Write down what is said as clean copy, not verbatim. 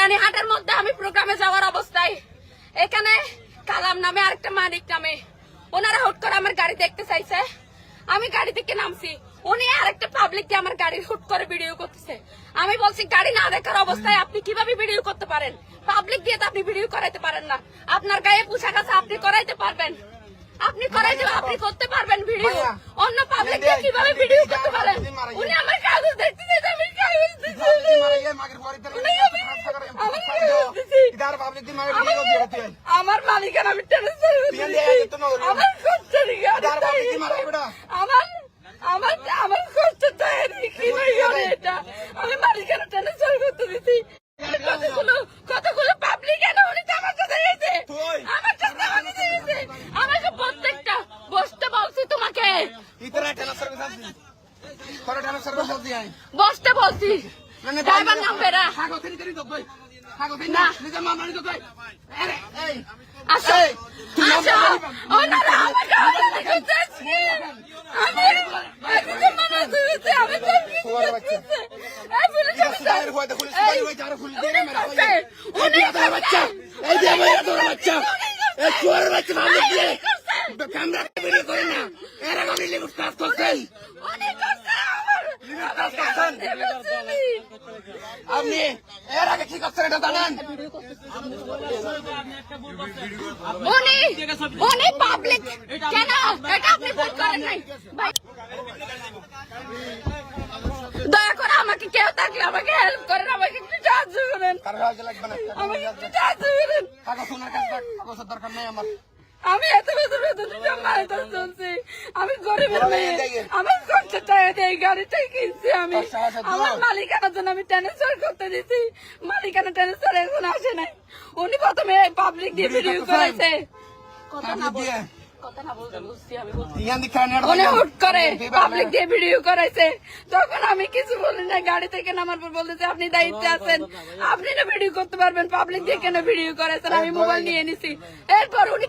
রানীহাটের মধ্যে আমি প্রোগ্রামে যাওয়ার অবস্থায় এখানে কালাম নামে আরেকটা মানিক নামে ওনারা হুট করে আমার গাড়ি দেখতে চাইছে। আমি গাড়ি থেকে নামছি, উনি আরেকটা পাবলিক দিয়ে আমার গাড়ি হুট করে ভিডিও করতেছে। আমি বলছি গাড়ি না দেখার অবস্থায় আপনি কিভাবে ভিডিও করতে পারেন? পাবলিক দিয়ে তো আপনি ভিডিও করাইতে পারেন না। আপনার গায়ে পোশাক আছে, আপনি করাইতে পারবেন, আপনি করতে পারবেন ভিডিও। অন্য পাবলিক দিয়ে কিভাবে ভিডিও করতে পারেন? উনি আমার কাগজ দেখতেছে, আমি কাগজ দিচ্ছি, আমার মালিকের আমি ট্রান্সফার আমার কষ্ট আমার কষ্ট এটা আমি মালিকের ট্রান্সফার করতে দিচ্ছি। কতগুলো পাবলিক এনে উনি আমার কাছে এসে আমার কাছে আমাকে প্রত্যেকটা বসতে বলছি, তোমাকে বসতে বলছি, ড্রাইভার নামবে না। আপনি এর আগে কি করছেন এটা জানেন? উনি পাবলিক কেন এটা আপনি ভুল করেন নাই ভাই। দয়া করে আমাকে কেউ থাকলে আমাকে হেল্প করেন, আমাকে একটু সাহায্য করেন, আমাকে একটু সাহায্য করেন। দরকার নেই আমার। আমি এত বেতন চলছি, আমি গরিবের মেয়ে, আমার খরচা টাকা দিয়ে গাড়িটাই কিনছি আমি। আমার মালিকানার জন্য আমি ট্রান্সফার করতে দিচ্ছি, মালিকানা ট্রান্সফার এখন আসে নাই। উনি প্রথমে পাবলিক দিয়ে ভিডিও করেছে, উনি হুট করে পাবলিক দিয়ে ভিডিও করেছে। তখন আমি কিছু বলি না, গাড়ি থেকে নামার পর বলতেছে আপনি দায়িত্বে আছেন, আপনি না ভিডিও করতে পারবেন, পাবলিক দিয়ে কেন ভিডিও করেছেন? আমি মোবাইল নিয়ে নিছি। এরপর উনি